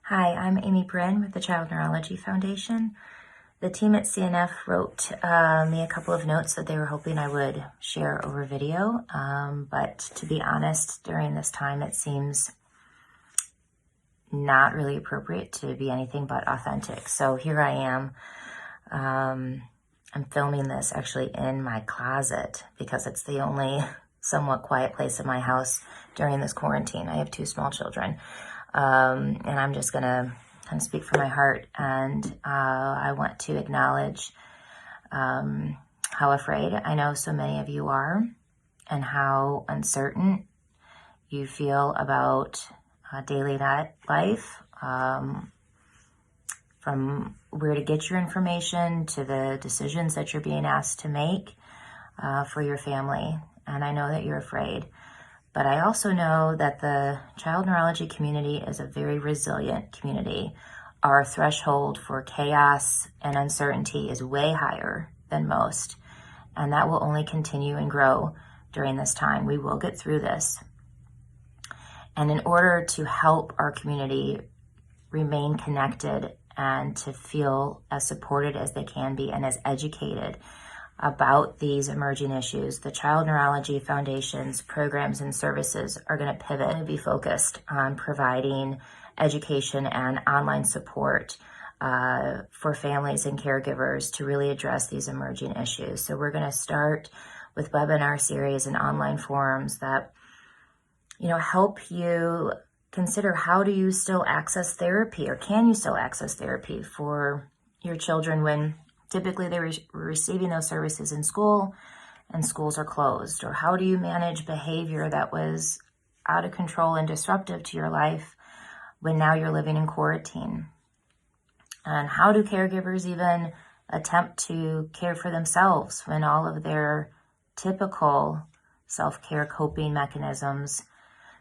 Hi, I'm Amy Brin with the Child Neurology Foundation. The team at CNF wrote me a couple of notes that they were hoping I would share over video, but to be honest, during this time it seems not really appropriate to be anything but authentic. So here I am. I'm filming this actually in my closet because it's the only somewhat quiet place in my house during this quarantine. I have 2 small children. And I'm just going to kind of speak from my heart. And I want to acknowledge how afraid I know so many of you are and how uncertain you feel about daily life, from where to get your information to the decisions that you're being asked to make for your family. And I know that you're afraid. But I also know that the child neurology community is a very resilient community. Our threshold for chaos and uncertainty is way higher than most, and that will only continue and grow during this time. We will get through this. And in order to help our community remain connected and to feel as supported as they can be and as educated about these emerging issues, the Child Neurology Foundation's programs and services are going to pivot and be focused on providing education and online support for families and caregivers to really address these emerging issues. So we're going to start with webinar series and online forums that, help you consider how do you still access therapy, or can you still access therapy for your children when typically they're receiving those services in school and schools are closed? Or how do you manage behavior that was out of control and disruptive to your life when now you're living in quarantine? And how do caregivers even attempt to care for themselves when all of their typical self-care coping mechanisms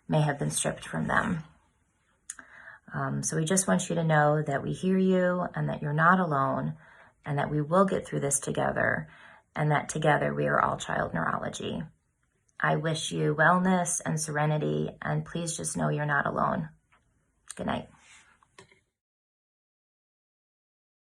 may have been stripped from them? So we just want you to know that we hear you and that you're not alone, and that we will get through this together, and that together we are all child neurology. I wish you wellness and serenity, and please just know you're not alone. Good night.